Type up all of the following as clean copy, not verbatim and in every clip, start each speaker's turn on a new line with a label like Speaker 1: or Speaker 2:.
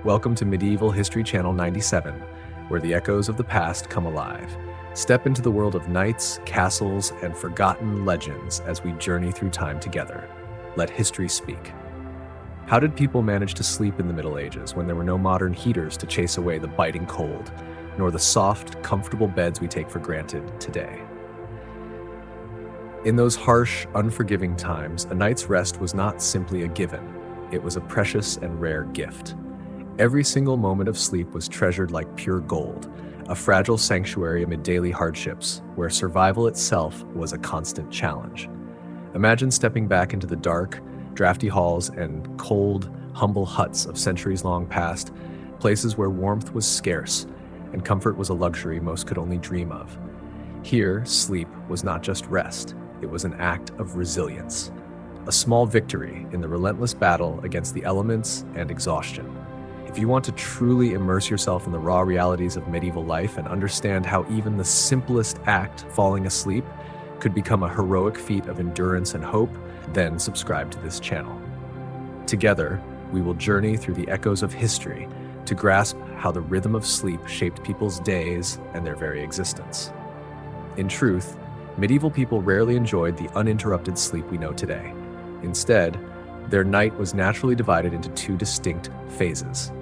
Speaker 1: Welcome to Medieval History Channel 97, where the echoes of the past come alive. Step into the world of knights, castles, and forgotten legends as we journey through time together. Let history speak. How did people manage to sleep in the Middle Ages when there were no modern heaters to chase away the biting cold, nor the soft, comfortable beds we take for granted today? In those harsh, unforgiving times, a night's rest was not simply a given. It was a precious and rare gift. Every single moment of sleep was treasured like pure gold, a fragile sanctuary amid daily hardships, where survival itself was a constant challenge. Imagine stepping back into the dark, drafty halls and cold, humble huts of centuries long past, places where warmth was scarce and comfort was a luxury most could only dream of. Here, sleep was not just rest, it was an act of resilience, a small victory in the relentless battle against the elements and exhaustion. If you want to truly immerse yourself in the raw realities of medieval life and understand how even the simplest act, falling asleep, could become a heroic feat of endurance and hope, then subscribe to this channel. Together, we will journey through the echoes of history to grasp how the rhythm of sleep shaped people's days and their very existence. In truth, medieval people rarely enjoyed the uninterrupted sleep we know today. Instead, their night was naturally divided into two distinct phases.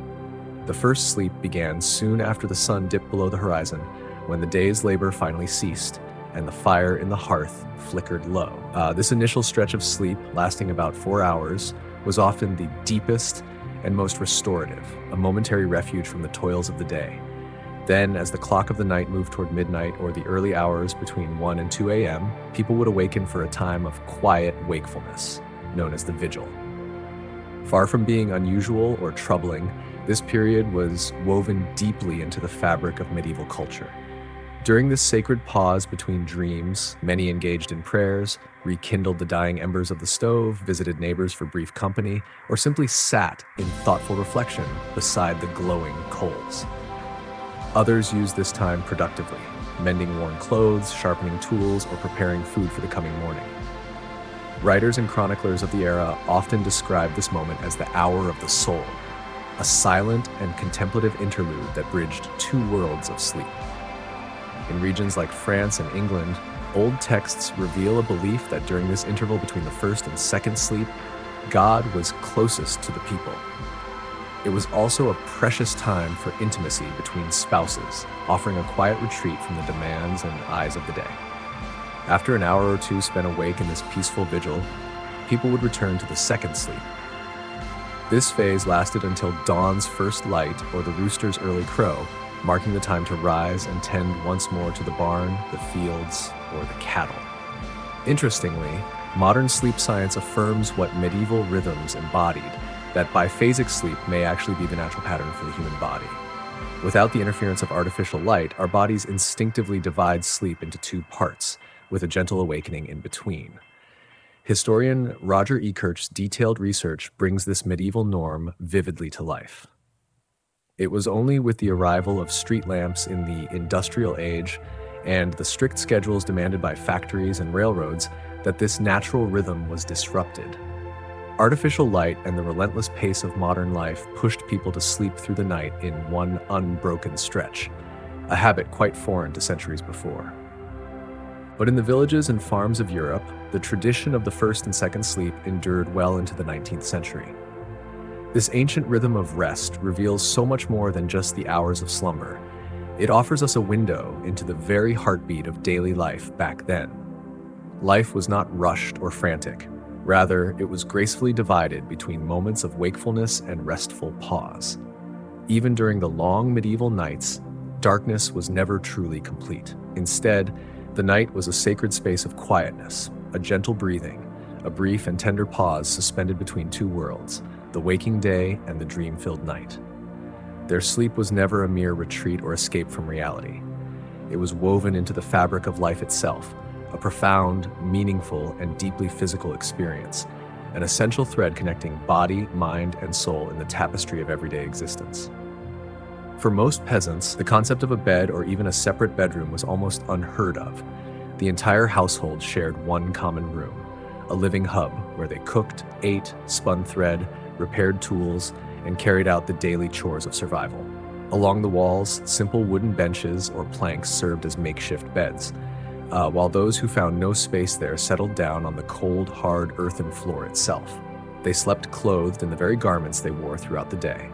Speaker 1: The first sleep began soon after the sun dipped below the horizon, when the day's labor finally ceased and the fire in the hearth flickered low. This initial stretch of sleep, lasting about 4 hours, was often the deepest and most restorative, a momentary refuge from the toils of the day. Then, as the clock of the night moved toward midnight or the early hours between 1 and 2 a.m., people would awaken for a time of quiet wakefulness, known as the vigil. Far from being unusual or troubling, this period was woven deeply into the fabric of medieval culture. During this sacred pause between dreams, many engaged in prayers, rekindled the dying embers of the stove, visited neighbors for brief company, or simply sat in thoughtful reflection beside the glowing coals. Others used this time productively, mending worn clothes, sharpening tools, or preparing food for the coming morning. Writers and chroniclers of the era often describe this moment as the hour of the soul, a silent and contemplative interlude that bridged two worlds of sleep. In regions like France and England, old texts reveal a belief that during this interval between the first and second sleep, God was closest to the people. It was also a precious time for intimacy between spouses, offering a quiet retreat from the demands and eyes of the day. After an hour or two spent awake in this peaceful vigil, people would return to the second sleep. This phase lasted until dawn's first light or the rooster's early crow, marking the time to rise and tend once more to the barn, the fields, or the cattle. Interestingly, modern sleep science affirms what medieval rhythms embodied, that biphasic sleep may actually be the natural pattern for the human body. Without the interference of artificial light, our bodies instinctively divide sleep into two parts, with a gentle awakening in between. Historian Roger Ekirch's detailed research brings this medieval norm vividly to life. It was only with the arrival of street lamps in the industrial age and the strict schedules demanded by factories and railroads that this natural rhythm was disrupted. Artificial light and the relentless pace of modern life pushed people to sleep through the night in one unbroken stretch, a habit quite foreign to centuries before. But in the villages and farms of Europe, the tradition of the first and second sleep endured well into the 19th century. This ancient rhythm of rest reveals so much more than just the hours of slumber. It offers us a window into the very heartbeat of daily life back then. Life was not rushed or frantic. Rather, it was gracefully divided between moments of wakefulness and restful pause. Even during the long medieval nights, darkness was never truly complete. Instead, the night was a sacred space of quietness, a gentle breathing, a brief and tender pause suspended between two worlds, the waking day and the dream-filled night. Their sleep was never a mere retreat or escape from reality. It was woven into the fabric of life itself, a profound, meaningful, and deeply physical experience, an essential thread connecting body, mind, and soul in the tapestry of everyday existence. For most peasants, the concept of a bed or even a separate bedroom was almost unheard of. The entire household shared one common room, a living hub where they cooked, ate, spun thread, repaired tools, and carried out the daily chores of survival. Along the walls, simple wooden benches or planks served as makeshift beds, while those who found no space there settled down on the cold, hard earthen floor itself. They slept clothed in the very garments they wore throughout the day.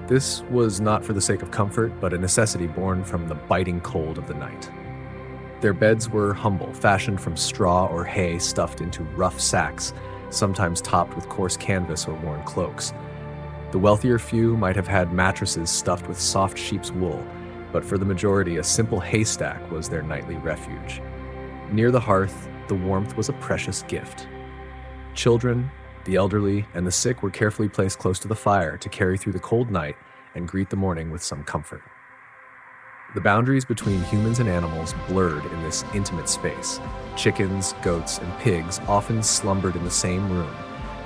Speaker 1: This was not for the sake of comfort, but a necessity born from the biting cold of the night. Their beds were humble, fashioned from straw or hay stuffed into rough sacks, sometimes topped with coarse canvas or worn cloaks. The wealthier few might have had mattresses stuffed with soft sheep's wool, but for the majority, a simple haystack was their nightly refuge. Near the hearth, the warmth was a precious gift. Children, the elderly, and the sick were carefully placed close to the fire to carry through the cold night and greet the morning with some comfort. The boundaries between humans and animals blurred in this intimate space. Chickens, goats, and pigs often slumbered in the same room,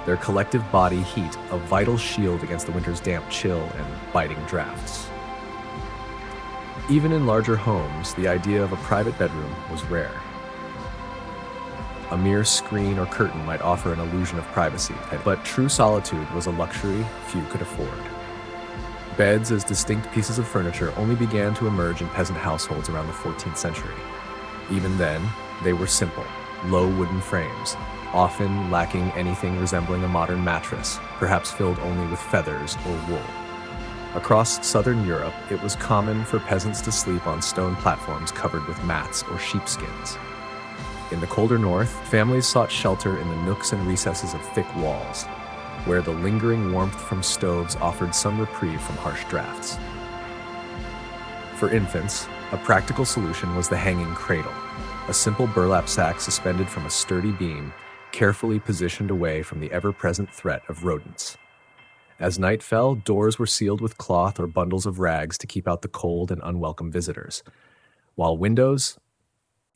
Speaker 1: their collective body heat a vital shield against the winter's damp chill and biting drafts. Even in larger homes, the idea of a private bedroom was rare. A mere screen or curtain might offer an illusion of privacy, but true solitude was a luxury few could afford. Beds as distinct pieces of furniture only began to emerge in peasant households around the 14th century. Even then, they were simple, low wooden frames, often lacking anything resembling a modern mattress, perhaps filled only with feathers or wool. Across southern Europe, it was common for peasants to sleep on stone platforms covered with mats or sheepskins. In the colder north, families sought shelter in the nooks and recesses of thick walls, where the lingering warmth from stoves offered some reprieve from harsh drafts. For infants, a practical solution was the hanging cradle, a simple burlap sack suspended from a sturdy beam, carefully positioned away from the ever-present threat of rodents. As night fell, doors were sealed with cloth or bundles of rags to keep out the cold and unwelcome visitors, while windows,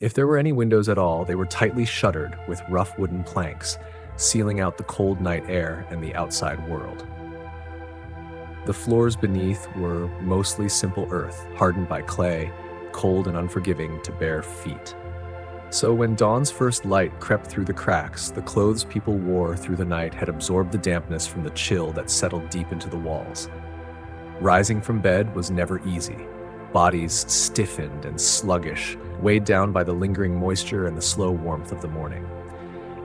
Speaker 1: if there were any windows at all, they were tightly shuttered with rough wooden planks, sealing out the cold night air and the outside world. The floors beneath were mostly simple earth, hardened by clay, cold and unforgiving to bare feet. So when dawn's first light crept through the cracks, the clothes people wore through the night had absorbed the dampness from the chill that settled deep into the walls. Rising from bed was never easy. Bodies stiffened and sluggish, weighed down by the lingering moisture and the slow warmth of the morning.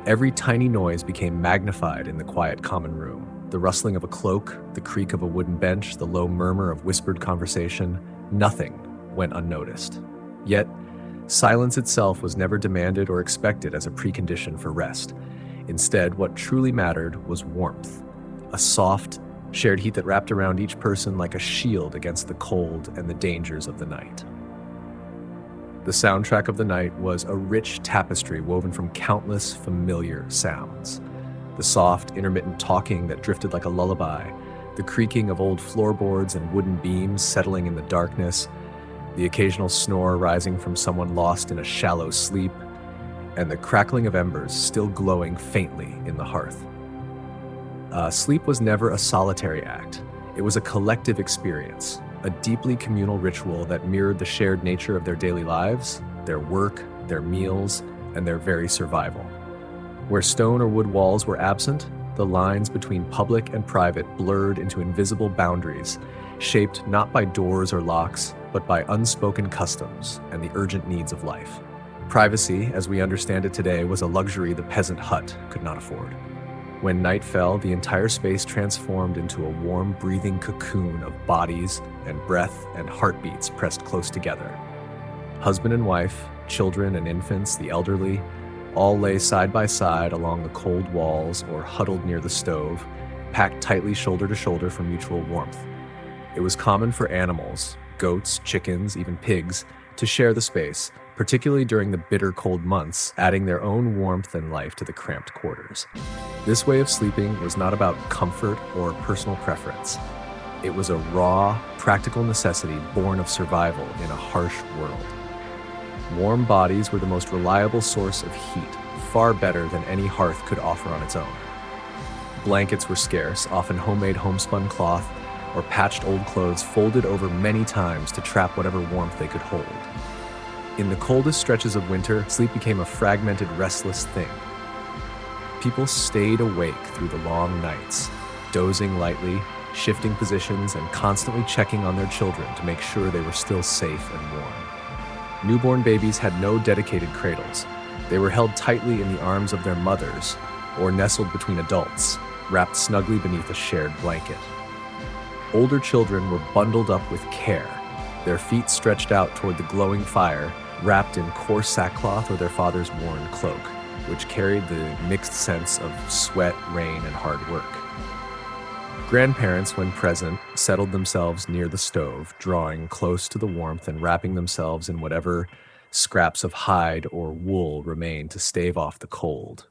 Speaker 1: Every tiny noise became magnified in the quiet common room. The rustling of a cloak, the creak of a wooden bench, the low murmur of whispered conversation, nothing went unnoticed. Yet, silence itself was never demanded or expected as a precondition for rest. Instead, what truly mattered was warmth, a soft, shared heat that wrapped around each person like a shield against the cold and the dangers of the night. The soundtrack of the night was a rich tapestry woven from countless familiar sounds. The soft, intermittent talking that drifted like a lullaby, the creaking of old floorboards and wooden beams settling in the darkness, the occasional snore rising from someone lost in a shallow sleep, and the crackling of embers still glowing faintly in the hearth. Sleep was never a solitary act. It was a collective experience, a deeply communal ritual that mirrored the shared nature of their daily lives, their work, their meals, and their very survival. Where stone or wood walls were absent, the lines between public and private blurred into invisible boundaries, shaped not by doors or locks, but by unspoken customs and the urgent needs of life. Privacy, as we understand it today, was a luxury the peasant hut could not afford. When night fell, the entire space transformed into a warm, breathing cocoon of bodies and breath and heartbeats pressed close together. Husband and wife, children and infants, the elderly, all lay side by side along the cold walls or huddled near the stove, packed tightly shoulder to shoulder for mutual warmth. It was common for animals, goats, chickens, even pigs, to share the space, particularly during the bitter cold months, adding their own warmth and life to the cramped quarters. This way of sleeping was not about comfort or personal preference. It was a raw, practical necessity born of survival in a harsh world. Warm bodies were the most reliable source of heat, far better than any hearth could offer on its own. Blankets were scarce, often homemade homespun cloth, or patched old clothes folded over many times to trap whatever warmth they could hold. In the coldest stretches of winter, sleep became a fragmented, restless thing. People stayed awake through the long nights, dozing lightly, shifting positions, and constantly checking on their children to make sure they were still safe and warm. Newborn babies had no dedicated cradles. They were held tightly in the arms of their mothers or nestled between adults, wrapped snugly beneath a shared blanket. Older children were bundled up with care, their feet stretched out toward the glowing fire, wrapped in coarse sackcloth or their father's worn cloak, which carried the mixed sense of sweat, rain, and hard work. Grandparents, when present, settled themselves near the stove, drawing close to the warmth and wrapping themselves in whatever scraps of hide or wool remained to stave off the cold.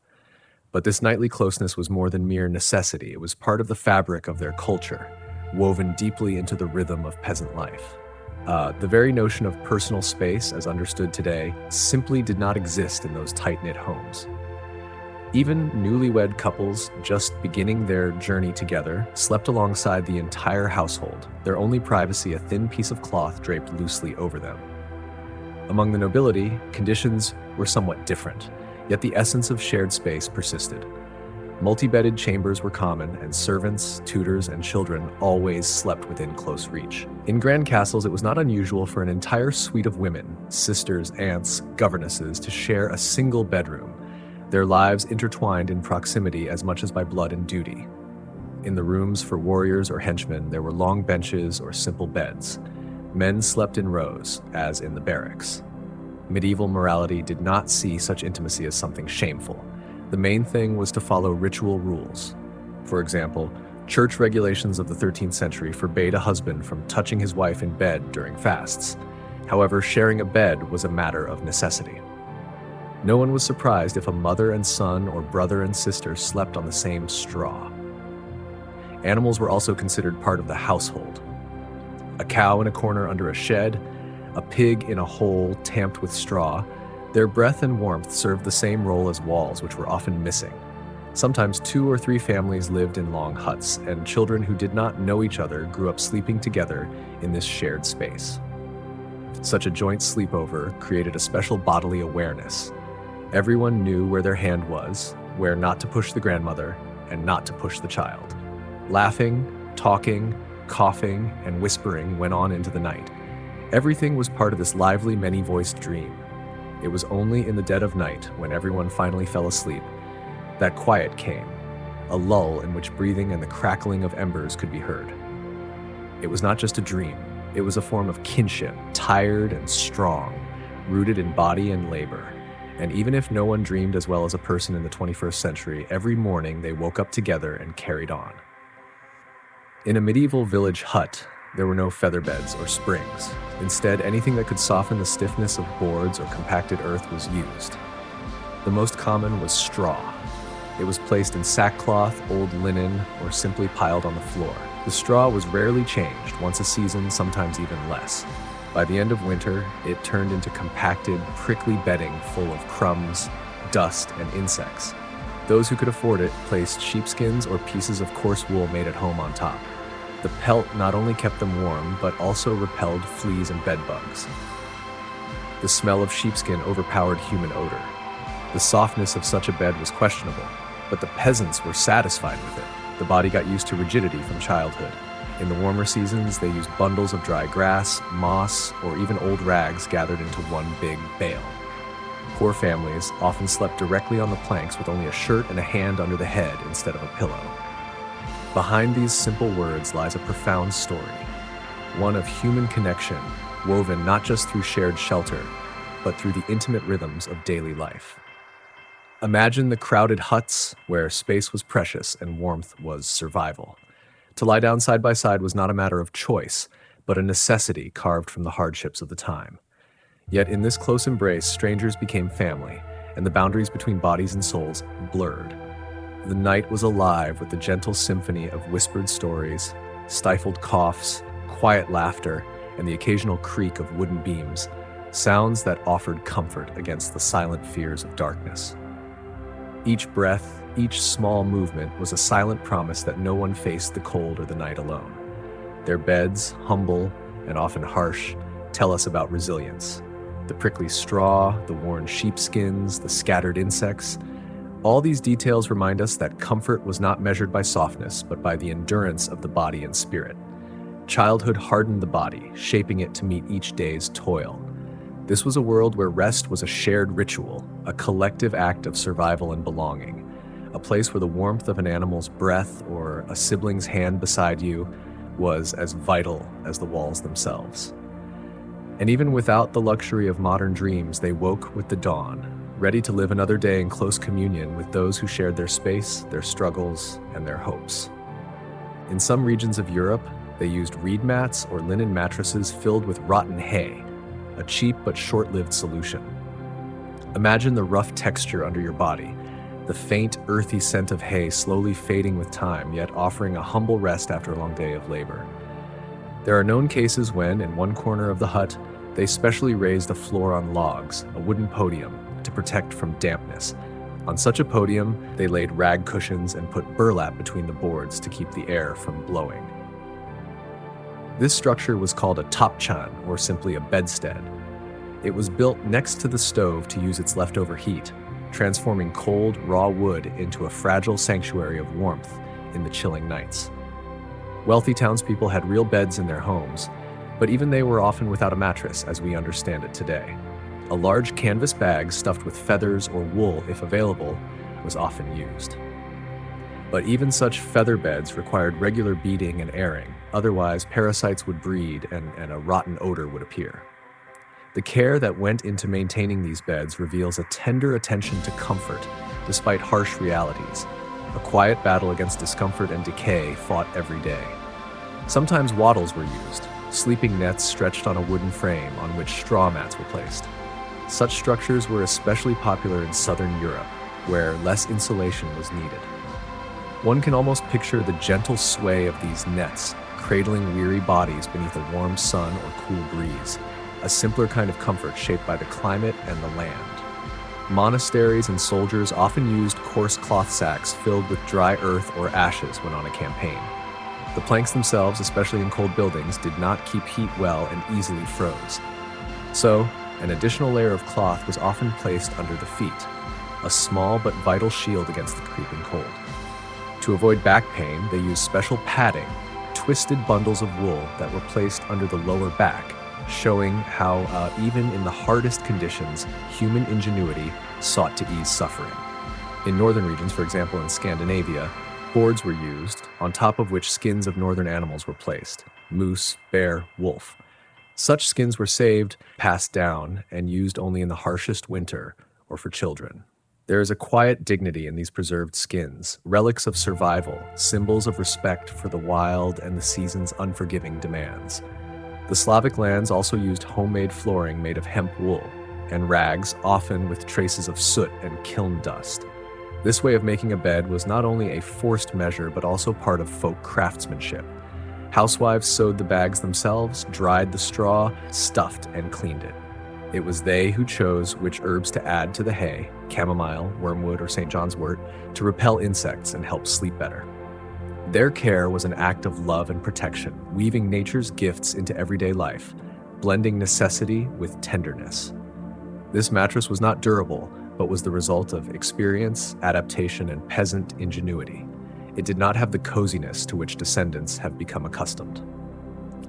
Speaker 1: But this nightly closeness was more than mere necessity. It was part of the fabric of their culture, woven deeply into the rhythm of peasant life. The very notion of personal space, as understood today, simply did not exist in those tight-knit homes. Even newlywed couples just beginning their journey together slept alongside the entire household, their only privacy a thin piece of cloth draped loosely over them. Among the nobility, conditions were somewhat different, yet the essence of shared space persisted. Multi-bedded chambers were common, and servants, tutors, and children always slept within close reach. In grand castles, it was not unusual for an entire suite of women, sisters, aunts, governesses, to share a single bedroom, their lives intertwined in proximity as much as by blood and duty. In the rooms for warriors or henchmen, there were long benches or simple beds. Men slept in rows, as in the barracks. Medieval morality did not see such intimacy as something shameful. The main thing was to follow ritual rules. For example, church regulations of the 13th century forbade a husband from touching his wife in bed during fasts. However, sharing a bed was a matter of necessity. No one was surprised if a mother and son or brother and sister slept on the same straw. Animals were also considered part of the household. A cow in a corner under a shed, a pig in a hole tamped with straw. Their breath and warmth served the same role as walls, which were often missing. Sometimes 2 or 3 families lived in long huts, and children who did not know each other grew up sleeping together in this shared space. Such a joint sleepover created a special bodily awareness. Everyone knew where their hand was, where not to push the grandmother, and not to push the child. Laughing, talking, coughing, and whispering went on into the night. Everything was part of this lively, many-voiced dream. It was only in the dead of night, when everyone finally fell asleep, that quiet came, a lull in which breathing and the crackling of embers could be heard. It was not just a dream, it was a form of kinship, tired and strong, rooted in body and labor. And even if no one dreamed as well as a person in the 21st century, every morning they woke up together and carried on. In a medieval village hut, there were no feather beds or springs. Instead, anything that could soften the stiffness of boards or compacted earth was used. The most common was straw. It was placed in sackcloth, old linen, or simply piled on the floor. The straw was rarely changed, once a season, sometimes even less. By the end of winter, it turned into compacted, prickly bedding full of crumbs, dust, and insects. Those who could afford it placed sheepskins or pieces of coarse wool made at home on top. The pelt not only kept them warm, but also repelled fleas and bedbugs. The smell of sheepskin overpowered human odor. The softness of such a bed was questionable, but the peasants were satisfied with it. The body got used to rigidity from childhood. In the warmer seasons, they used bundles of dry grass, moss, or even old rags gathered into one big bale. Poor families often slept directly on the planks with only a shirt and a hand under the head instead of a pillow. Behind these simple words lies a profound story, one of human connection, woven not just through shared shelter, but through the intimate rhythms of daily life. Imagine the crowded huts where space was precious and warmth was survival. To lie down side by side was not a matter of choice, but a necessity carved from the hardships of the time. Yet in this close embrace, strangers became family, and the boundaries between bodies and souls blurred. The night was alive with the gentle symphony of whispered stories, stifled coughs, quiet laughter, and the occasional creak of wooden beams, sounds that offered comfort against the silent fears of darkness. Each breath, each small movement was a silent promise that no one faced the cold or the night alone. Their beds, humble and often harsh, tell us about resilience. The prickly straw, the worn sheepskins, the scattered insects, All these details remind us that comfort was not measured by softness, but by the endurance of the body and spirit. Childhood hardened the body, shaping it to meet each day's toil. This was a world where rest was a shared ritual, a collective act of survival and belonging, a place where the warmth of an animal's breath or a sibling's hand beside you was as vital as the walls themselves. And even without the luxury of modern dreams, they woke with the dawn, ready to live another day in close communion with those who shared their space, their struggles, and their hopes. In some regions of Europe, they used reed mats or linen mattresses filled with rotten hay, a cheap but short-lived solution. Imagine the rough texture under your body, the faint, earthy scent of hay slowly fading with time, yet offering a humble rest after a long day of labor. There are known cases when, in one corner of the hut, they specially raised a floor on logs, a wooden podium, to protect from dampness. On such a podium, they laid rag cushions and put burlap between the boards to keep the air from blowing. This structure was called a topchan, or simply a bedstead. It was built next to the stove to use its leftover heat, transforming cold, raw wood into a fragile sanctuary of warmth in the chilling nights. Wealthy townspeople had real beds in their homes, but even they were often without a mattress as we understand it today. A large canvas bag stuffed with feathers or wool, if available, was often used. But even such feather beds required regular beating and airing, otherwise parasites would breed and a rotten odor would appear. The care that went into maintaining these beds reveals a tender attention to comfort, despite harsh realities, a quiet battle against discomfort and decay fought every day. Sometimes wattles were used, sleeping nets stretched on a wooden frame on which straw mats were placed. Such structures were especially popular in southern Europe, where less insulation was needed. One can almost picture the gentle sway of these nets, cradling weary bodies beneath a warm sun or cool breeze, a simpler kind of comfort shaped by the climate and the land. Monasteries and soldiers often used coarse cloth sacks filled with dry earth or ashes when on a campaign. The planks themselves, especially in cold buildings, did not keep heat well and easily froze. So, an additional layer of cloth was often placed under the feet, a small but vital shield against the creeping cold. To avoid back pain, they used special padding, twisted bundles of wool that were placed under the lower back, showing how, even in the hardest conditions, human ingenuity sought to ease suffering. In northern regions, for example in Scandinavia, boards were used, on top of which skins of northern animals were placed: moose, bear, wolf. Such skins were saved, passed down, and used only in the harshest winter or for children. There is a quiet dignity in these preserved skins, relics of survival, symbols of respect for the wild and the season's unforgiving demands. The Slavic lands also used homemade flooring made of hemp wool, and rags, often with traces of soot and kiln dust. This way of making a bed was not only a forced measure, but also part of folk craftsmanship. Housewives sewed the bags themselves, dried the straw, stuffed and cleaned it. It was they who chose which herbs to add to the hay, chamomile, wormwood, or St. John's wort, to repel insects and help sleep better. Their care was an act of love and protection, weaving nature's gifts into everyday life, blending necessity with tenderness. This mattress was not durable, but was the result of experience, adaptation, and peasant ingenuity. It did not have the coziness to which descendants have become accustomed.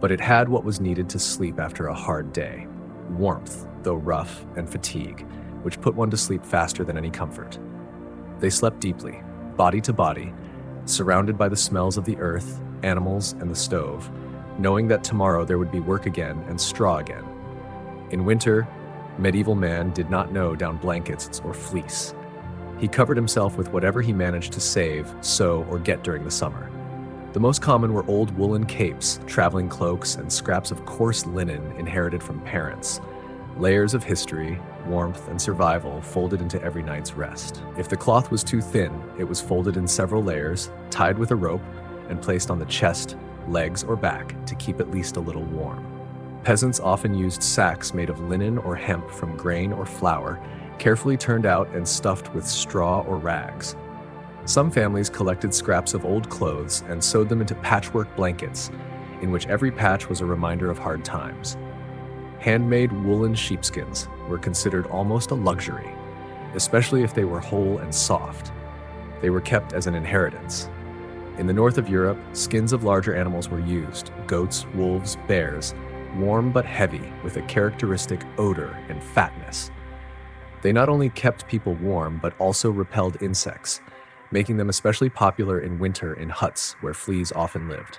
Speaker 1: But it had what was needed to sleep after a hard day: warmth, though rough, and fatigue, which put one to sleep faster than any comfort. They slept deeply, body to body, surrounded by the smells of the earth, animals, and the stove, knowing that tomorrow there would be work again and straw again. In winter, medieval man did not know down blankets or fleece. He covered himself with whatever he managed to save, sew, or get during the summer. The most common were old woolen capes, traveling cloaks, and scraps of coarse linen inherited from parents. Layers of history, warmth, and survival folded into every night's rest. If the cloth was too thin, it was folded in several layers, tied with a rope, and placed on the chest, legs, or back to keep at least a little warm. Peasants often used sacks made of linen or hemp from grain or flour, carefully turned out and stuffed with straw or rags. Some families collected scraps of old clothes and sewed them into patchwork blankets, in which every patch was a reminder of hard times. Handmade woolen sheepskins were considered almost a luxury, especially if they were whole and soft. They were kept as an inheritance. In the north of Europe, skins of larger animals were used: goats, wolves, bears, warm but heavy, with a characteristic odor and fatness. They not only kept people warm, but also repelled insects, making them especially popular in winter in huts where fleas often lived.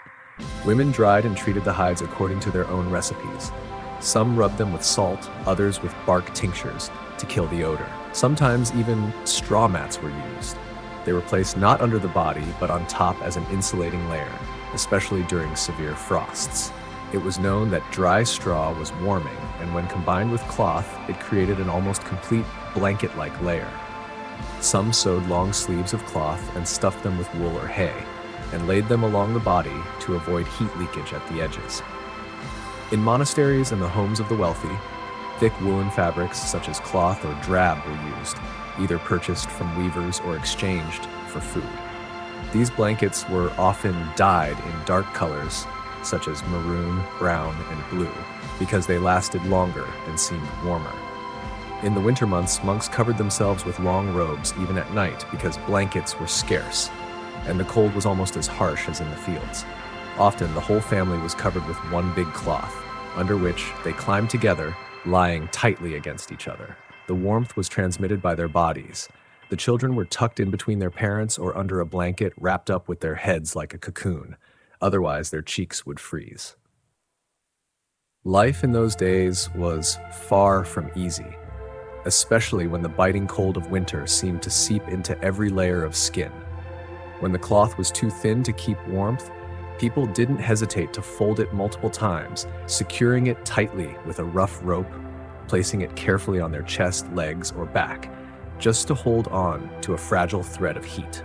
Speaker 1: Women dried and treated the hides according to their own recipes. Some rubbed them with salt, others with bark tinctures to kill the odor. Sometimes even straw mats were used. They were placed not under the body, but on top as an insulating layer, especially during severe frosts. It was known that dry straw was warming, and when combined with cloth, it created an almost complete blanket-like layer. Some sewed long sleeves of cloth and stuffed them with wool or hay, and laid them along the body to avoid heat leakage at the edges. In monasteries and the homes of the wealthy, thick woolen fabrics such as cloth or drab were used, either purchased from weavers or exchanged for food. These blankets were often dyed in dark colors such as maroon, brown, and blue, because they lasted longer and seemed warmer. In the winter months, monks covered themselves with long robes even at night because blankets were scarce, and the cold was almost as harsh as in the fields. Often, the whole family was covered with one big cloth, under which they climbed together, lying tightly against each other. The warmth was transmitted by their bodies. The children were tucked in between their parents or under a blanket wrapped up with their heads like a cocoon. Otherwise, their cheeks would freeze. Life in those days was far from easy, especially when the biting cold of winter seemed to seep into every layer of skin. When the cloth was too thin to keep warmth, people didn't hesitate to fold it multiple times, securing it tightly with a rough rope, placing it carefully on their chest, legs, or back, just to hold on to a fragile thread of heat.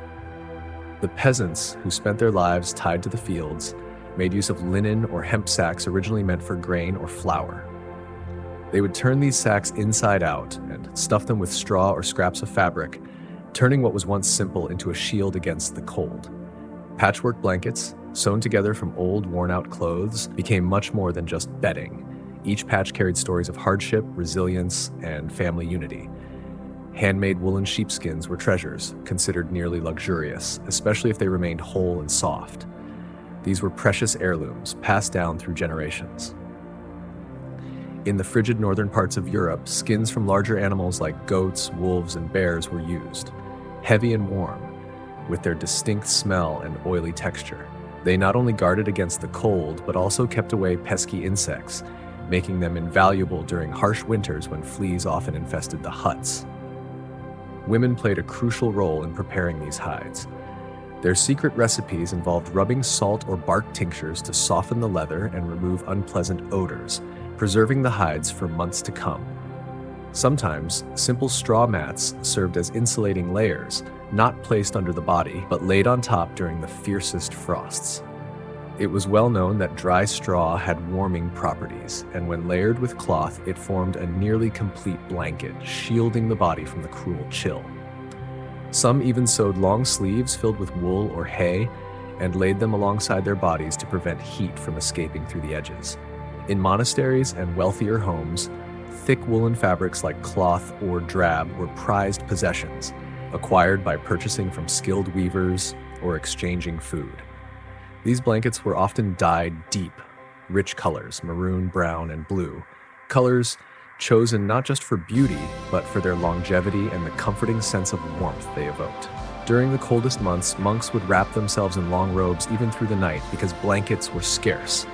Speaker 1: The peasants, who spent their lives tied to the fields, made use of linen or hemp sacks originally meant for grain or flour. They would turn these sacks inside out and stuff them with straw or scraps of fabric, turning what was once simple into a shield against the cold. Patchwork blankets, sewn together from old, worn-out clothes, became much more than just bedding. Each patch carried stories of hardship, resilience, and family unity. Handmade woolen sheepskins were treasures, considered nearly luxurious, especially if they remained whole and soft. These were precious heirlooms, passed down through generations. In the frigid northern parts of Europe, skins from larger animals like goats, wolves, and bears were used. Heavy and warm, with their distinct smell and oily texture. They not only guarded against the cold, but also kept away pesky insects, making them invaluable during harsh winters when fleas often infested the huts. Women played a crucial role in preparing these hides. Their secret recipes involved rubbing salt or bark tinctures to soften the leather and remove unpleasant odors, preserving the hides for months to come. Sometimes, simple straw mats served as insulating layers, not placed under the body, but laid on top during the fiercest frosts. It was well known that dry straw had warming properties, and when layered with cloth, it formed a nearly complete blanket, shielding the body from the cruel chill. Some even sewed long sleeves filled with wool or hay and laid them alongside their bodies to prevent heat from escaping through the edges. In monasteries and wealthier homes, thick woolen fabrics like cloth or drab were prized possessions, acquired by purchasing from skilled weavers or exchanging food. These blankets were often dyed deep, rich colors, maroon, brown, and blue, colors chosen not just for beauty, but for their longevity and the comforting sense of warmth they evoked. During the coldest months, monks would wrap themselves in long robes even through the night because blankets were scarce,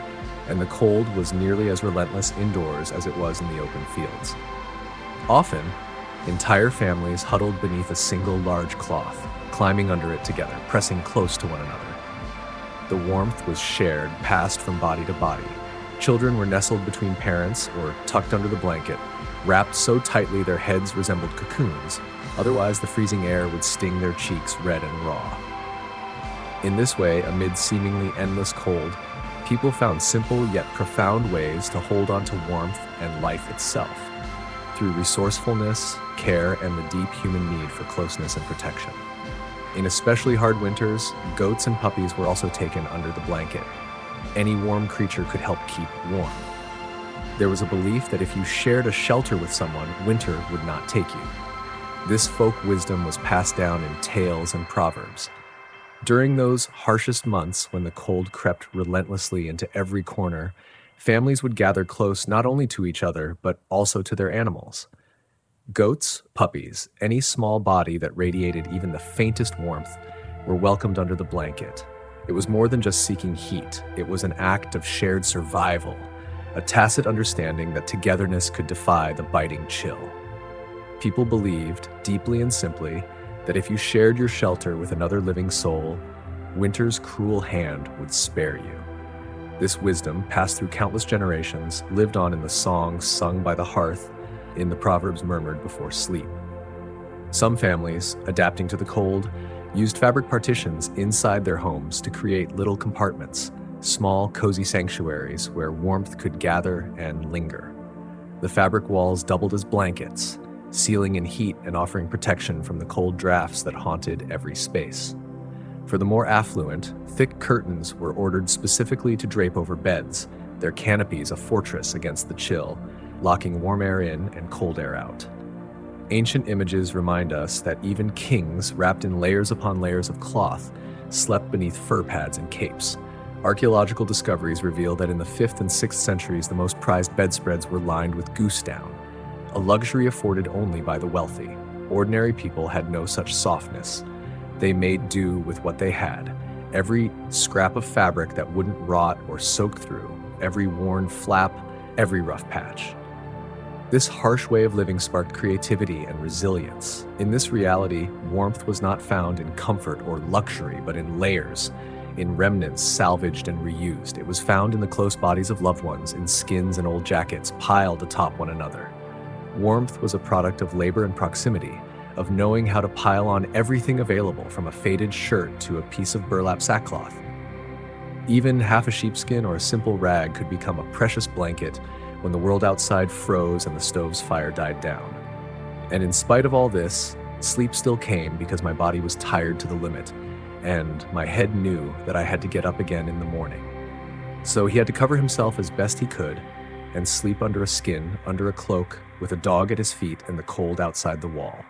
Speaker 1: and the cold was nearly as relentless indoors as it was in the open fields. Often, entire families huddled beneath a single large cloth, climbing under it together, pressing close to one another. The warmth was shared, passed from body to body. Children were nestled between parents or tucked under the blanket, wrapped so tightly their heads resembled cocoons, otherwise the freezing air would sting their cheeks red and raw. In this way, amid seemingly endless cold, people found simple yet profound ways to hold on to warmth and life itself, through resourcefulness, care, and the deep human need for closeness and protection. In especially hard winters, goats and puppies were also taken under the blanket. Any warm creature could help keep warm. There was a belief that if you shared a shelter with someone, winter would not take you. This folk wisdom was passed down in tales and proverbs. During those harshest months when the cold crept relentlessly into every corner, families would gather close not only to each other, but also to their animals. Goats, puppies, any small body that radiated even the faintest warmth were welcomed under the blanket. It was more than just seeking heat. It was an act of shared survival, a tacit understanding that togetherness could defy the biting chill. People believed, deeply and simply, that if you shared your shelter with another living soul, winter's cruel hand would spare you. This wisdom, passed through countless generations, lived on in the songs sung by the hearth, in the proverbs murmured before sleep. Some families, adapting to the cold, used fabric partitions inside their homes to create little compartments, small, cozy sanctuaries where warmth could gather and linger. The fabric walls doubled as blankets, sealing in heat and offering protection from the cold drafts that haunted every space. For the more affluent, thick curtains were ordered specifically to drape over beds, their canopies a fortress against the chill, locking warm air in and cold air out. Ancient images remind us that even kings, wrapped in layers upon layers of cloth, slept beneath fur pads and capes. Archaeological discoveries reveal that in the 5th and 6th centuries, the most prized bedspreads were lined with goose down, a luxury afforded only by the wealthy. Ordinary people had no such softness. They made do with what they had. Every scrap of fabric that wouldn't rot or soak through, every worn flap, every rough patch. This harsh way of living sparked creativity and resilience. In this reality, warmth was not found in comfort or luxury, but in layers, in remnants salvaged and reused. It was found in the close bodies of loved ones, in skins and old jackets piled atop one another. Warmth was a product of labor and proximity, of knowing how to pile on everything available, from a faded shirt to a piece of burlap sackcloth. Even half a sheepskin or a simple rag could become a precious blanket when the world outside froze and the stove's fire died down. And in spite of all this, sleep still came because my body was tired to the limit, and my head knew that I had to get up again in the morning. So he had to cover himself as best he could and sleep under a skin, under a cloak, with a dog at his feet and the cold outside the wall.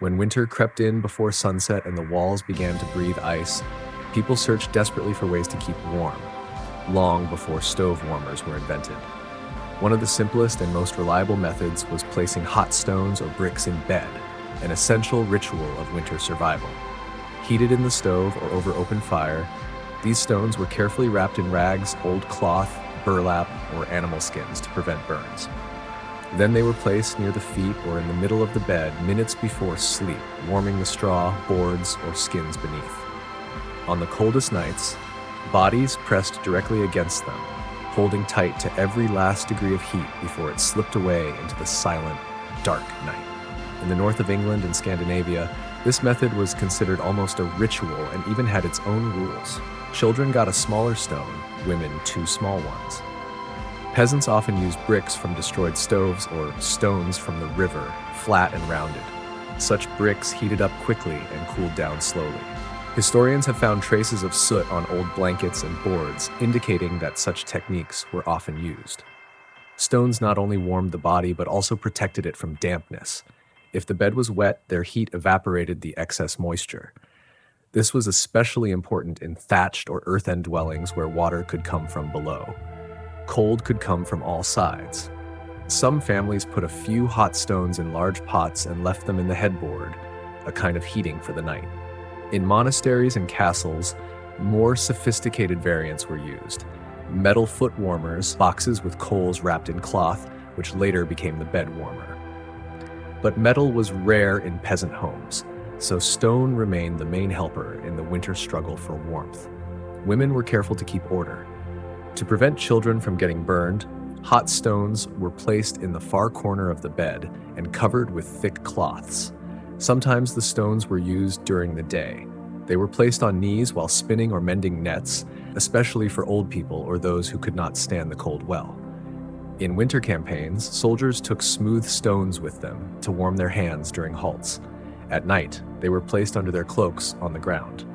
Speaker 1: When winter crept in before sunset and the walls began to breathe ice, people searched desperately for ways to keep warm, long before stove warmers were invented. One of the simplest and most reliable methods was placing hot stones or bricks in bed, an essential ritual of winter survival. Heated in the stove or over open fire, these stones were carefully wrapped in rags, old cloth, burlap, or animal skins to prevent burns. Then they were placed near the feet or in the middle of the bed minutes before sleep, warming the straw, boards, or skins beneath. On the coldest nights, bodies pressed directly against them, holding tight to every last degree of heat before it slipped away into the silent, dark night. In the north of England and Scandinavia, this method was considered almost a ritual and even had its own rules. Children got a smaller stone, women 2 small ones. Peasants often used bricks from destroyed stoves or stones from the river, flat and rounded. Such bricks heated up quickly and cooled down slowly. Historians have found traces of soot on old blankets and boards, indicating that such techniques were often used. Stones not only warmed the body but also protected it from dampness. If the bed was wet, their heat evaporated the excess moisture. This was especially important in thatched or earthen dwellings where water could come from below. Cold could come from all sides. Some families put a few hot stones in large pots and left them in the headboard, a kind of heating for the night. In monasteries and castles, more sophisticated variants were used. Metal foot warmers, boxes with coals wrapped in cloth, which later became the bed warmer. But metal was rare in peasant homes, so stone remained the main helper in the winter struggle for warmth. Women were careful to keep order. To prevent children from getting burned, hot stones were placed in the far corner of the bed and covered with thick cloths. Sometimes the stones were used during the day. They were placed on knees while spinning or mending nets, especially for old people or those who could not stand the cold well. In winter campaigns, soldiers took smooth stones with them to warm their hands during halts. At night, they were placed under their cloaks on the ground.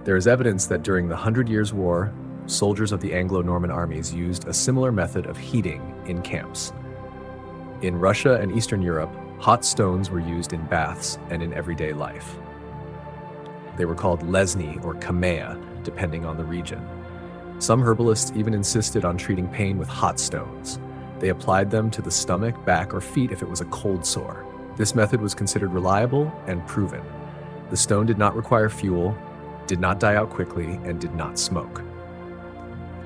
Speaker 1: There is evidence that during the 100 Years' War, soldiers of the Anglo-Norman armies used a similar method of heating in camps. In Russia and Eastern Europe, Hot stones were used in baths and in everyday life. They were called lesni or kamea, depending on the region. Some herbalists even insisted on treating pain with hot stones. They applied them to the stomach, back, or feet if it was a cold sore. This method was considered reliable and proven. The stone did not require fuel, did not die out quickly, and did not smoke.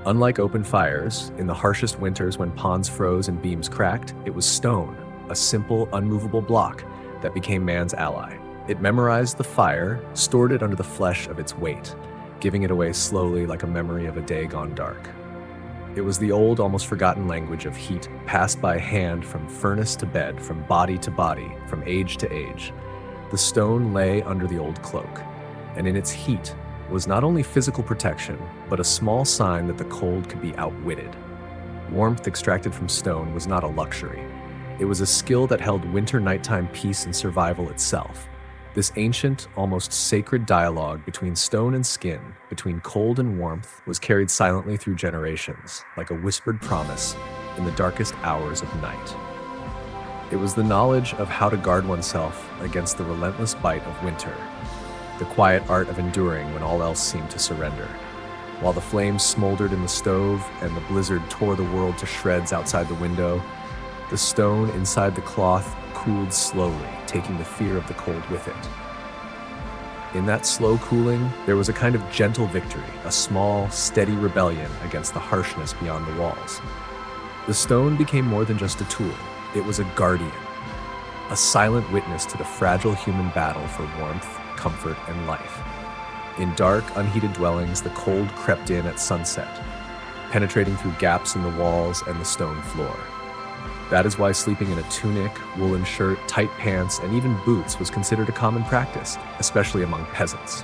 Speaker 1: Unlike open fires, in the harshest winters when ponds froze and beams cracked, it was stone, a simple, unmovable block that became man's ally. It memorized the fire, stored it under the flesh of its weight, giving it away slowly like a memory of a day gone dark. It was the old, almost forgotten language of heat passed by hand from furnace to bed, from body to body, from age to age. The stone lay under the old cloak, and in its heat was not only physical protection, but a small sign that the cold could be outwitted. Warmth extracted from stone was not a luxury. It was a skill that held winter nighttime peace and survival itself. This ancient, almost sacred dialogue between stone and skin, between cold and warmth, was carried silently through generations, like a whispered promise in the darkest hours of night. It was the knowledge of how to guard oneself against the relentless bite of winter, the quiet art of enduring when all else seemed to surrender. While the flames smoldered in the stove and the blizzard tore the world to shreds outside the window, the stone inside the cloth cooled slowly, taking the fear of the cold with it. In that slow cooling, there was a kind of gentle victory, a small, steady rebellion against the harshness beyond the walls. The stone became more than just a tool. It was a guardian, a silent witness to the fragile human battle for warmth, comfort, and life. In dark, unheated dwellings, the cold crept in at sunset, penetrating through gaps in the walls and the stone floor. That is why sleeping in a tunic, woolen shirt, tight pants, and even boots was considered a common practice, especially among peasants.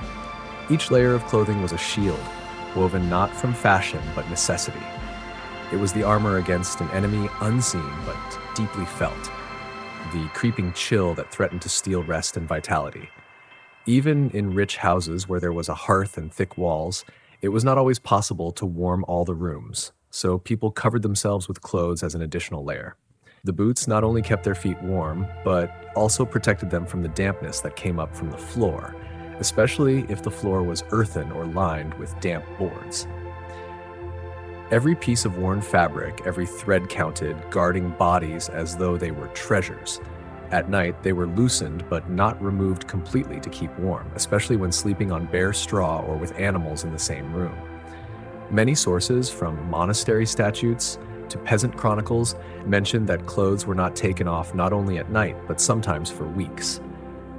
Speaker 1: Each layer of clothing was a shield, woven not from fashion but necessity. It was the armor against an enemy unseen but deeply felt, the creeping chill that threatened to steal rest and vitality. Even in rich houses where there was a hearth and thick walls, it was not always possible to warm all the rooms, so people covered themselves with clothes as an additional layer. The boots not only kept their feet warm, but also protected them from the dampness that came up from the floor, especially if the floor was earthen or lined with damp boards. Every piece of worn fabric, every thread counted, guarding bodies as though they were treasures. At night, they were loosened but not removed completely to keep warm, especially when sleeping on bare straw or with animals in the same room. Many sources, from monastery statutes to peasant chronicles, mention that clothes were not taken off not only at night, but sometimes for weeks.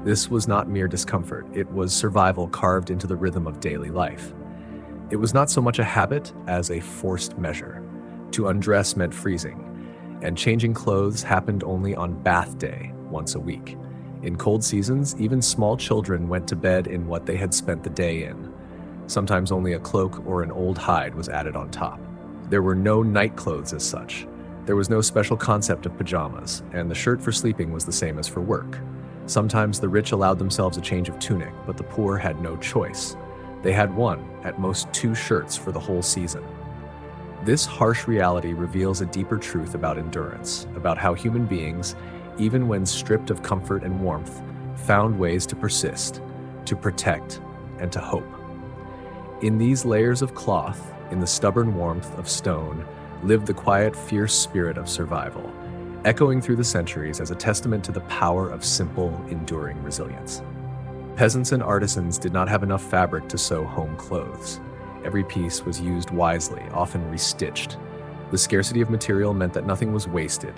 Speaker 1: This was not mere discomfort, it was survival carved into the rhythm of daily life. It was not so much a habit as a forced measure. To undress meant freezing, and changing clothes happened only on bath day, once a week. In cold seasons, even small children went to bed in what they had spent the day in. Sometimes only a cloak or an old hide was added on top. There were no night clothes as such. There was no special concept of pajamas, and the shirt for sleeping was the same as for work. Sometimes the rich allowed themselves a change of tunic, but the poor had no choice. They had one, at most two shirts for the whole season. This harsh reality reveals a deeper truth about endurance, about how human beings, even when stripped of comfort and warmth, found ways to persist, to protect, and to hope. In these layers of cloth, in the stubborn warmth of stone, lived the quiet, fierce spirit of survival, echoing through the centuries as a testament to the power of simple, enduring resilience. Peasants and artisans did not have enough fabric to sew home clothes. Every piece was used wisely, often restitched. The scarcity of material meant that nothing was wasted.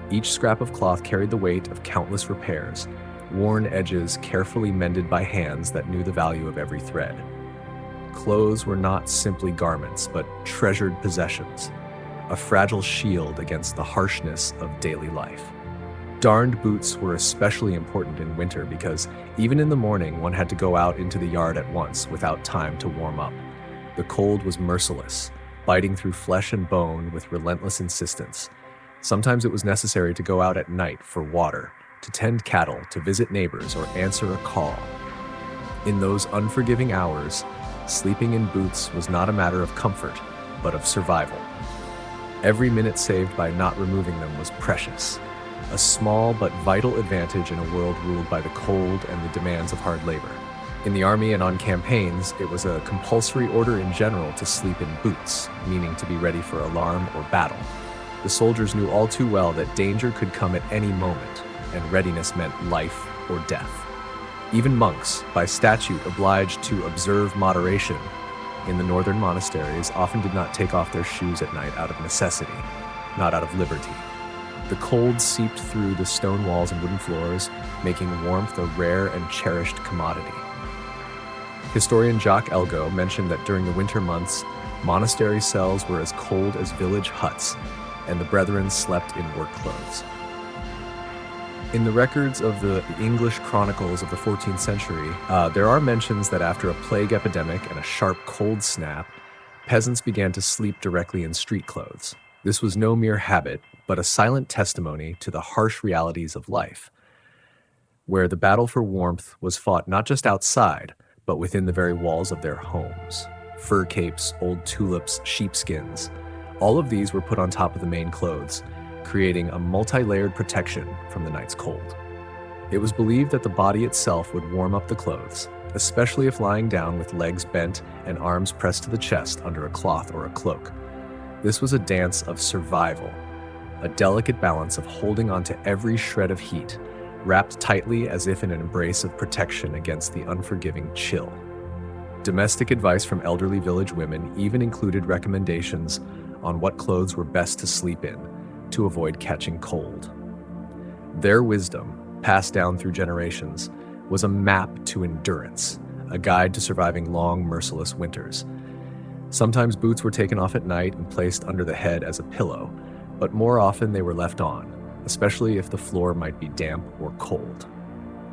Speaker 1: Each scrap of cloth carried the weight of countless repairs, worn edges carefully mended by hands that knew the value of every thread. Clothes were not simply garments, but treasured possessions, a fragile shield against the harshness of daily life. Darned boots were especially important in winter because even in the morning one had to go out into the yard at once without time to warm up. The cold was merciless, biting through flesh and bone with relentless insistence. Sometimes it was necessary to go out at night for water, to tend cattle, to visit neighbors, or answer a call. In those unforgiving hours, sleeping in boots was not a matter of comfort, but of survival. Every minute saved by not removing them was precious. a small but vital advantage in a world ruled by the cold and the demands of hard labor. In the army and on campaigns, it was a compulsory order in general to sleep in boots, meaning to be ready for alarm or battle. The soldiers knew all too well that danger could come at any moment, and readiness meant life or death. Even monks, by statute obliged to observe moderation in the northern monasteries, often did not take off their shoes at night out of necessity, not out of liberty. The cold seeped through the stone walls and wooden floors, making warmth a rare and cherished commodity. Historian Jacques Elgo mentioned that during the winter months, monastery cells were as cold as village huts, and the brethren slept in work clothes. In the records of the English chronicles of the 14th century, there are mentions that after a plague epidemic and a sharp cold snap, peasants began to sleep directly in street clothes. This was no mere habit, but a silent testimony to the harsh realities of life, where the battle for warmth was fought not just outside, but within the very walls of their homes. Fur capes, old tulips, sheepskins, all of these were put on top of the main clothes, creating a multi-layered protection from the night's cold. It was believed that the body itself would warm up the clothes, especially if lying down with legs bent and arms pressed to the chest under a cloth or a cloak. This was a dance of survival, a delicate balance of holding on to every shred of heat, wrapped tightly as if in an embrace of protection against the unforgiving chill. Domestic advice from elderly village women even included recommendations on what clothes were best to sleep in to avoid catching cold. Their wisdom, passed down through generations, was a map to endurance, a guide to surviving long, merciless winters. Sometimes boots were taken off at night and placed under the head as a pillow, but more often they were left on, especially if the floor might be damp or cold.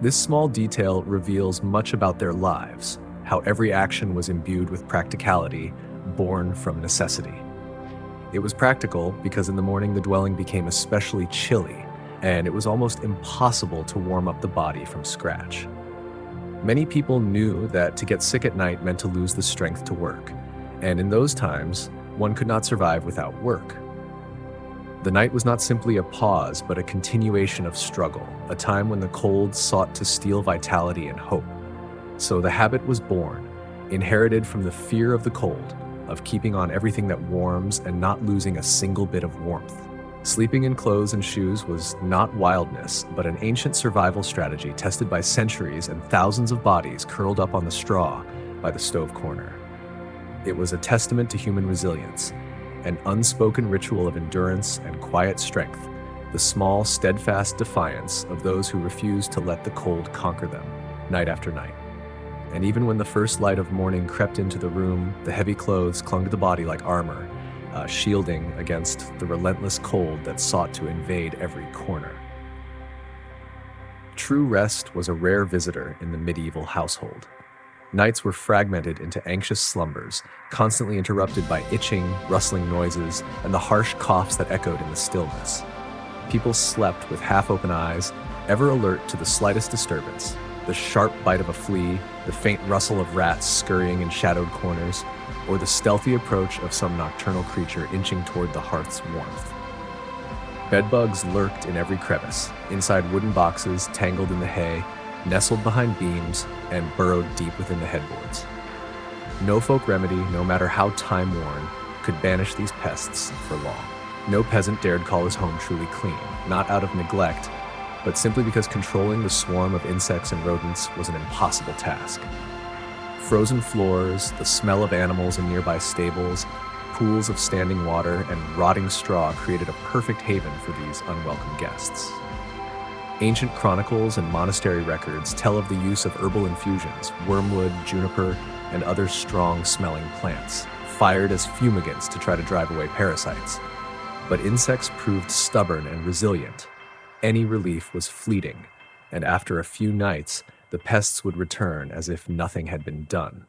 Speaker 1: This small detail reveals much about their lives, how every action was imbued with practicality, born from necessity. It was practical because in the morning the dwelling became especially chilly, and it was almost impossible to warm up the body from scratch. Many people knew that to get sick at night meant to lose the strength to work, and in those times, one could not survive without work. The night was not simply a pause, but a continuation of struggle, a time when the cold sought to steal vitality and hope. So the habit was born, inherited from the fear of the cold, of keeping on everything that warms and not losing a single bit of warmth. Sleeping in clothes and shoes was not wildness, but an ancient survival strategy tested by centuries and thousands of bodies curled up on the straw by the stove corner. It was a testament to human resilience, an unspoken ritual of endurance and quiet strength, the small, steadfast defiance of those who refused to let the cold conquer them, night after night. And even when the first light of morning crept into the room, the heavy clothes clung to the body like armor, shielding against the relentless cold that sought to invade every corner. True rest was a rare visitor in the medieval household. Nights were fragmented into anxious slumbers, constantly interrupted by itching, rustling noises, and the harsh coughs that echoed in the stillness. People slept with half-open eyes, ever alert to the slightest disturbance, the sharp bite of a flea, the faint rustle of rats scurrying in shadowed corners, or the stealthy approach of some nocturnal creature inching toward the hearth's warmth. Bedbugs lurked in every crevice, inside wooden boxes tangled in the hay, nestled behind beams, and burrowed deep within the headboards. No folk remedy, no matter how time-worn, could banish these pests for long. No peasant dared call his home truly clean, not out of neglect, but simply because controlling the swarm of insects and rodents was an impossible task. Frozen floors, the smell of animals in nearby stables, pools of standing water, and rotting straw created a perfect haven for these unwelcome guests. Ancient chronicles and monastery records tell of the use of herbal infusions, wormwood, juniper, and other strong-smelling plants, fired as fumigants to try to drive away parasites. But insects proved stubborn and resilient. Any relief was fleeting, and after a few nights, the pests would return as if nothing had been done.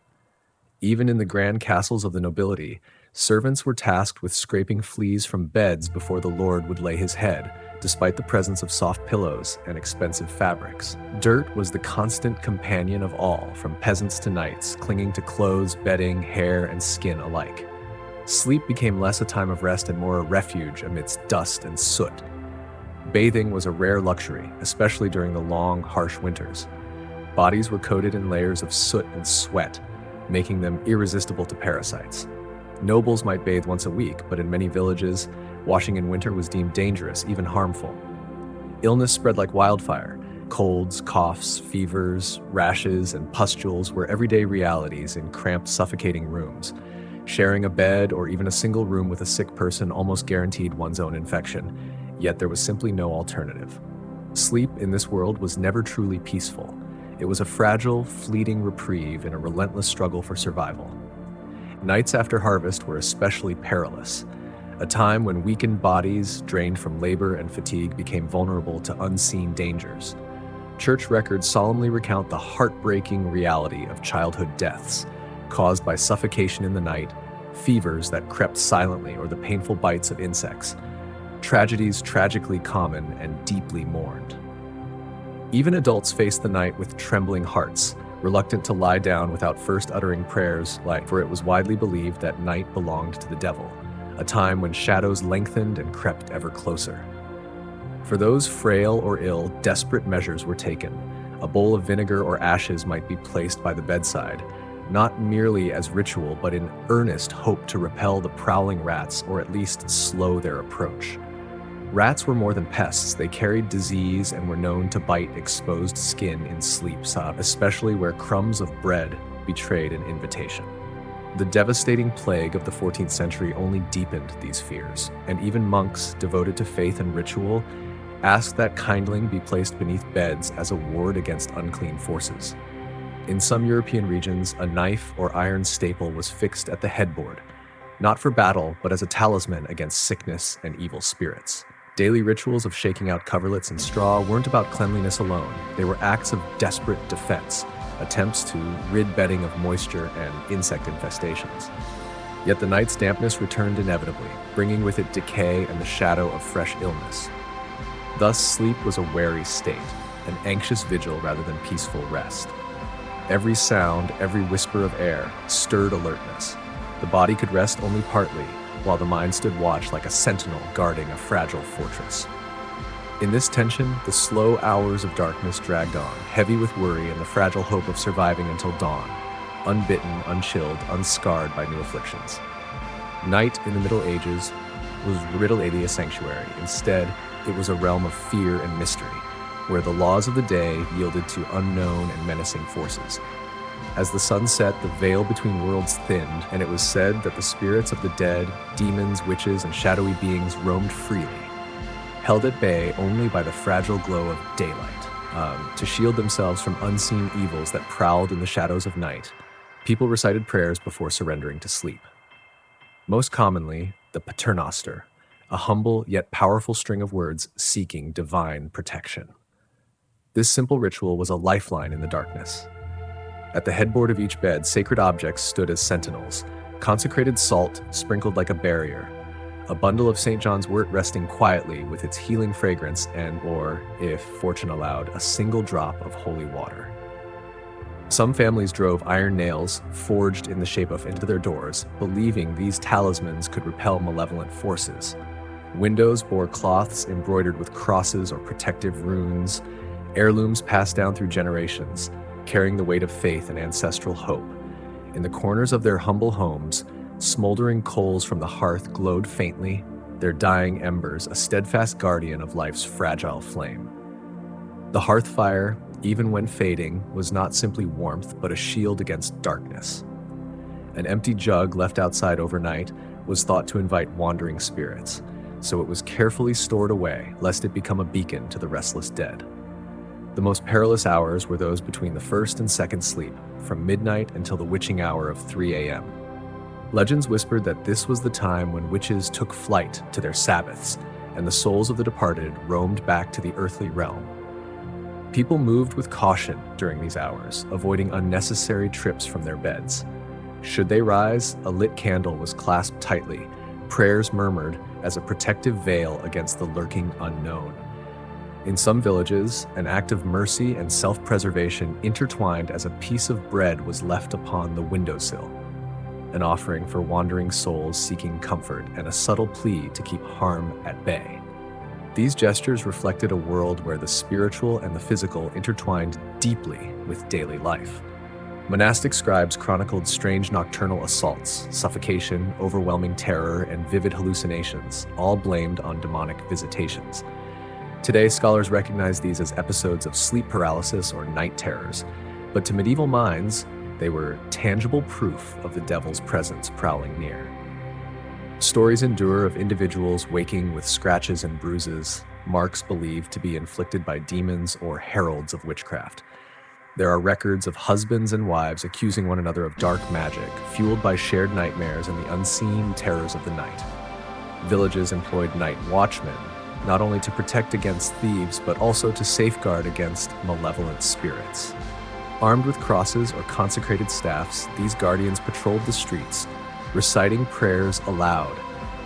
Speaker 1: Even in the grand castles of the nobility, servants were tasked with scraping fleas from beds before the lord would lay his head, despite the presence of soft pillows and expensive fabrics. Dirt was the constant companion of all, from peasants to knights, clinging to clothes, bedding, hair, and skin alike. Sleep became less a time of rest and more a refuge amidst dust and soot. Bathing was a rare luxury, especially during the long, harsh winters. Bodies were coated in layers of soot and sweat, making them irresistible to parasites. Nobles might bathe once a week, but in many villages, washing in winter was deemed dangerous, even harmful. Illness spread like wildfire. Colds, coughs, fevers, rashes, and pustules were everyday realities in cramped, suffocating rooms. Sharing a bed or even a single room with a sick person almost guaranteed one's own infection, yet there was simply no alternative. Sleep in this world was never truly peaceful. It was a fragile, fleeting reprieve in a relentless struggle for survival. Nights after harvest were especially perilous, a time when weakened bodies, drained from labor and fatigue, became vulnerable to unseen dangers. Church records solemnly recount the heartbreaking reality of childhood deaths, caused by suffocation in the night, fevers that crept silently, or the painful bites of insects. Tragedies tragically common and deeply mourned. Even adults faced the night with trembling hearts, reluctant to lie down without first uttering prayers, for it was widely believed that night belonged to the devil, a time when shadows lengthened and crept ever closer. For those frail or ill, desperate measures were taken. A bowl of vinegar or ashes might be placed by the bedside, not merely as ritual, but in earnest hope to repel the prowling rats or at least slow their approach. Rats were more than pests. They carried disease and were known to bite exposed skin in sleep, especially where crumbs of bread betrayed an invitation. The devastating plague of the 14th century only deepened these fears, and even monks devoted to faith and ritual asked that kindling be placed beneath beds as a ward against unclean forces. In some European regions, a knife or iron staple was fixed at the headboard, not for battle, but as a talisman against sickness and evil spirits. Daily rituals of shaking out coverlets and straw weren't about cleanliness alone. They were acts of desperate defense, attempts to rid bedding of moisture and insect infestations. Yet the night's dampness returned inevitably, bringing with it decay and the shadow of fresh illness. Thus, sleep was a wary state, an anxious vigil rather than peaceful rest. Every sound, every whisper of air, stirred alertness. The body could rest only partly, while the mind stood watch like a sentinel guarding a fragile fortress. In this tension, the slow hours of darkness dragged on, heavy with worry and the fragile hope of surviving until dawn, unbitten, unchilled, unscarred by new afflictions. Night in the Middle Ages was riddled a sanctuary. Instead, it was a realm of fear and mystery, where the laws of the day yielded to unknown and menacing forces. As the sun set, the veil between worlds thinned, and it was said that the spirits of the dead, demons, witches, and shadowy beings roamed freely, held at bay only by the fragile glow of daylight. To shield themselves from unseen evils that prowled in the shadows of night, people recited prayers before surrendering to sleep. Most commonly, the paternoster, a humble yet powerful string of words seeking divine protection. This simple ritual was a lifeline in the darkness. At the headboard of each bed, sacred objects stood as sentinels, consecrated salt sprinkled like a barrier, a bundle of St. John's wort resting quietly with its healing fragrance or, if fortune allowed, a single drop of holy water. Some families drove iron nails, forged in the shape of into their doors, believing these talismans could repel malevolent forces. Windows bore cloths embroidered with crosses or protective runes, heirlooms passed down through generations, carrying the weight of faith and ancestral hope. In the corners of their humble homes, smoldering coals from the hearth glowed faintly, their dying embers a steadfast guardian of life's fragile flame. The hearth fire, even when fading, was not simply warmth, but a shield against darkness. An empty jug left outside overnight was thought to invite wandering spirits, so it was carefully stored away, lest it become a beacon to the restless dead. The most perilous hours were those between the first and second sleep, from midnight until the witching hour of 3 a.m. Legends whispered that this was the time when witches took flight to their Sabbaths, and the souls of the departed roamed back to the earthly realm. People moved with caution during these hours, avoiding unnecessary trips from their beds. Should they rise, a lit candle was clasped tightly, prayers murmured as a protective veil against the lurking unknown. In some villages, an act of mercy and self-preservation intertwined as a piece of bread was left upon the windowsill, an offering for wandering souls seeking comfort and a subtle plea to keep harm at bay. These gestures reflected a world where the spiritual and the physical intertwined deeply with daily life. Monastic scribes chronicled strange nocturnal assaults, suffocation, overwhelming terror, and vivid hallucinations, all blamed on demonic visitations. Today, scholars recognize these as episodes of sleep paralysis or night terrors, but to medieval minds, they were tangible proof of the devil's presence prowling near. Stories endure of individuals waking with scratches and bruises, marks believed to be inflicted by demons or heralds of witchcraft. There are records of husbands and wives accusing one another of dark magic, fueled by shared nightmares and the unseen terrors of the night. Villages employed night watchmen, not only to protect against thieves, but also to safeguard against malevolent spirits. Armed with crosses or consecrated staffs, these guardians patrolled the streets, reciting prayers aloud,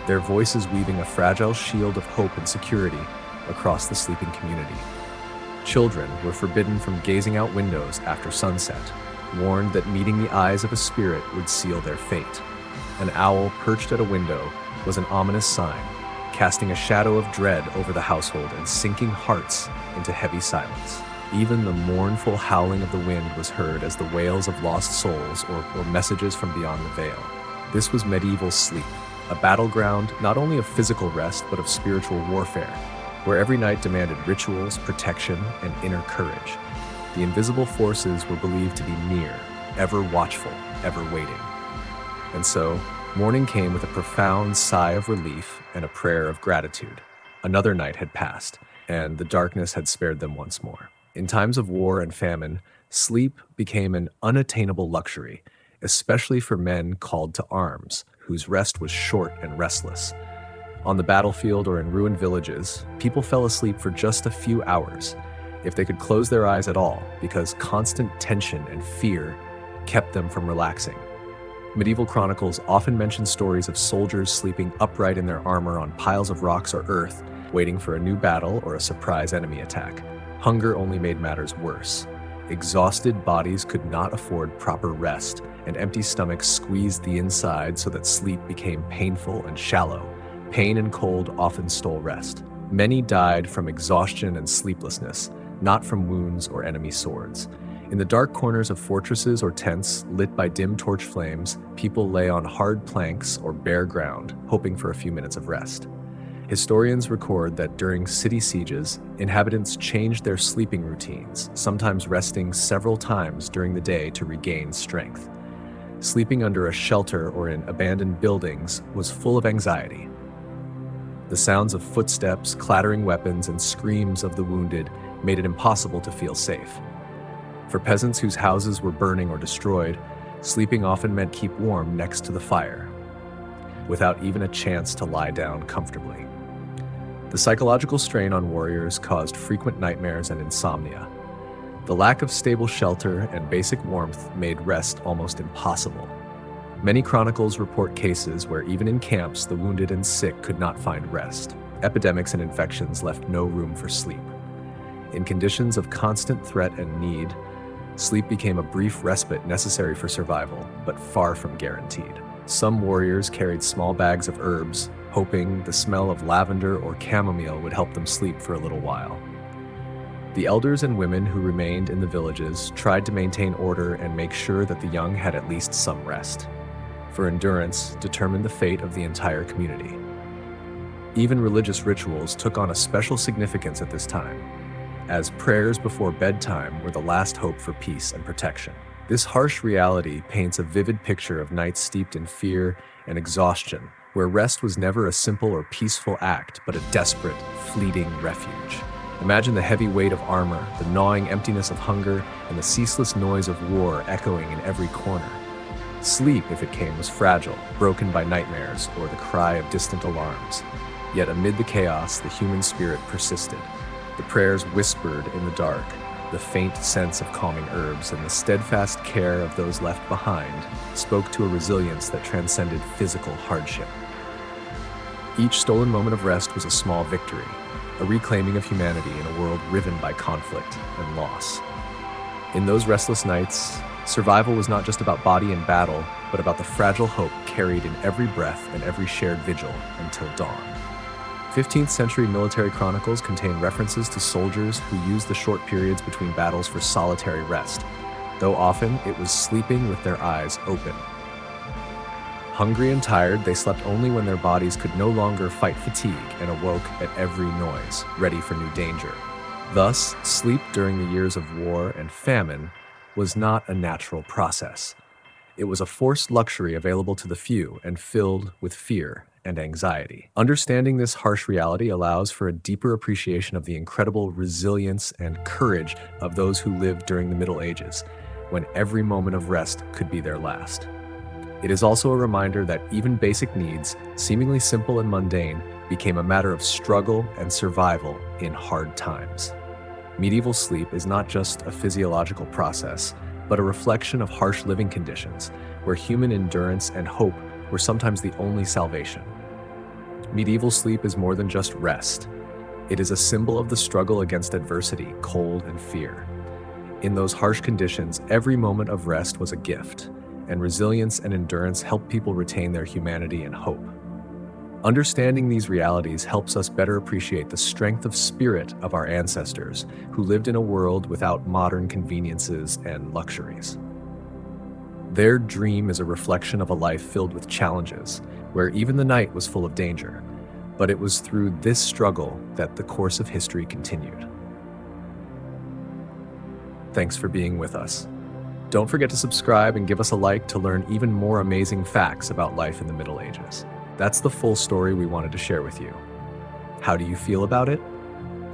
Speaker 1: their voices weaving a fragile shield of hope and security across the sleeping community. Children were forbidden from gazing out windows after sunset, warned that meeting the eyes of a spirit would seal their fate. An owl perched at a window was an ominous sign, casting a shadow of dread over the household and sinking hearts into heavy silence. Even the mournful howling of the wind was heard as the wails of lost souls or messages from beyond the veil. This was medieval sleep, a battleground not only of physical rest but of spiritual warfare, where every night demanded rituals, protection, and inner courage. The invisible forces were believed to be near, ever watchful, ever waiting. And so, morning came with a profound sigh of relief and a prayer of gratitude. Another night had passed, and the darkness had spared them once more. In times of war and famine, sleep became an unattainable luxury, especially for men called to arms, whose rest was short and restless. On the battlefield or in ruined villages, people fell asleep for just a few hours, if they could close their eyes at all, because constant tension and fear kept them from relaxing. Medieval chronicles often mention stories of soldiers sleeping upright in their armor on piles of rocks or earth, waiting for a new battle or a surprise enemy attack. Hunger only made matters worse. Exhausted bodies could not afford proper rest, and empty stomachs squeezed the inside so that sleep became painful and shallow. Pain and cold often stole rest. Many died from exhaustion and sleeplessness, not from wounds or enemy swords. In the dark corners of fortresses or tents lit by dim torch flames, people lay on hard planks or bare ground, hoping for a few minutes of rest. Historians record that during city sieges, inhabitants changed their sleeping routines, sometimes resting several times during the day to regain strength. Sleeping under a shelter or in abandoned buildings was full of anxiety. The sounds of footsteps, clattering weapons, and screams of the wounded made it impossible to feel safe. For peasants whose houses were burning or destroyed, sleeping often meant keep warm next to the fire, without even a chance to lie down comfortably. The psychological strain on warriors caused frequent nightmares and insomnia. The lack of stable shelter and basic warmth made rest almost impossible. Many chronicles report cases where even in camps, the wounded and sick could not find rest. Epidemics and infections left no room for sleep. In conditions of constant threat and need, sleep became a brief respite necessary for survival, but far from guaranteed. Some warriors carried small bags of herbs, hoping the smell of lavender or chamomile would help them sleep for a little while. The elders and women who remained in the villages tried to maintain order and make sure that the young had at least some rest, for endurance determined the fate of the entire community. Even religious rituals took on a special significance at this time, as prayers before bedtime were the last hope for peace and protection. This harsh reality paints a vivid picture of nights steeped in fear and exhaustion, where rest was never a simple or peaceful act, but a desperate, fleeting refuge. Imagine the heavy weight of armor, the gnawing emptiness of hunger, and the ceaseless noise of war echoing in every corner. Sleep, if it came, was fragile, broken by nightmares or the cry of distant alarms. Yet amid the chaos, the human spirit persisted. The prayers whispered in the dark, the faint sense of calming herbs, and the steadfast care of those left behind spoke to a resilience that transcended physical hardship. Each stolen moment of rest was a small victory, a reclaiming of humanity in a world riven by conflict and loss. In those restless nights, survival was not just about body and battle, but about the fragile hope carried in every breath and every shared vigil until dawn. 15th century military chronicles contain references to soldiers who used the short periods between battles for solitary rest, though often it was sleeping with their eyes open. Hungry and tired, they slept only when their bodies could no longer fight fatigue and awoke at every noise, ready for new danger. Thus, sleep during the years of war and famine was not a natural process. It was a forced luxury available to the few and filled with fear and anxiety. Understanding this harsh reality allows for a deeper appreciation of the incredible resilience and courage of those who lived during the Middle Ages, when every moment of rest could be their last. It is also a reminder that even basic needs, seemingly simple and mundane, became a matter of struggle and survival in hard times. Medieval sleep is not just a physiological process, but a reflection of harsh living conditions, where human endurance and hope were sometimes the only salvation. Medieval sleep is more than just rest. It is a symbol of the struggle against adversity, cold, and fear. In those harsh conditions, every moment of rest was a gift, and resilience and endurance help people retain their humanity and hope. Understanding these realities helps us better appreciate the strength of spirit of our ancestors, who lived in a world without modern conveniences and luxuries. Their dream is a reflection of a life filled with challenges, where even the night was full of danger, but it was through this struggle that the course of history continued. Thanks for being with us. Don't forget to subscribe and give us a like to learn even more amazing facts about life in the Middle Ages. That's the full story we wanted to share with you. How do you feel about it?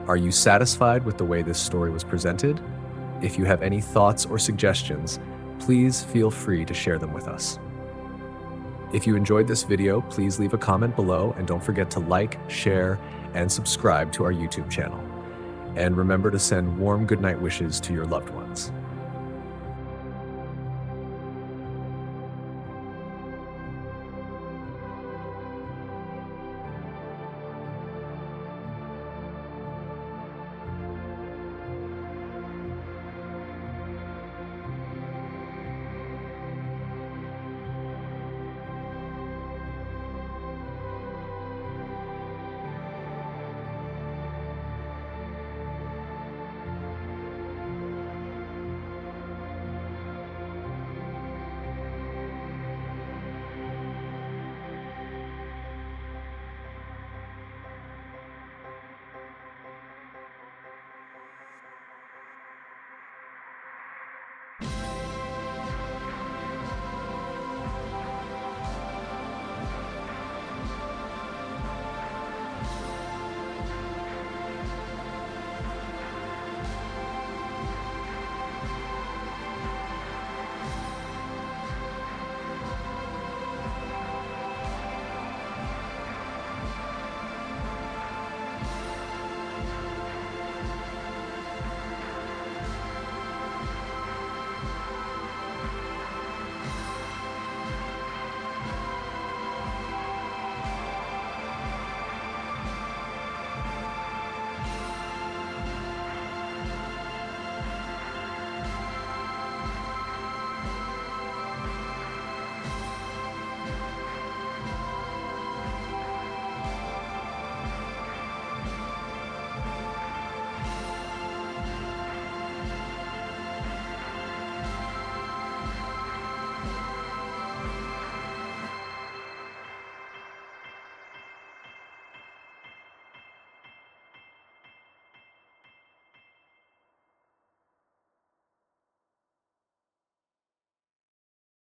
Speaker 1: Are you satisfied with the way this story was presented? If you have any thoughts or suggestions, please feel free to share them with us. If you enjoyed this video, please leave a comment below and don't forget to like, share, and subscribe to our YouTube channel. And remember to send warm goodnight wishes to your loved ones.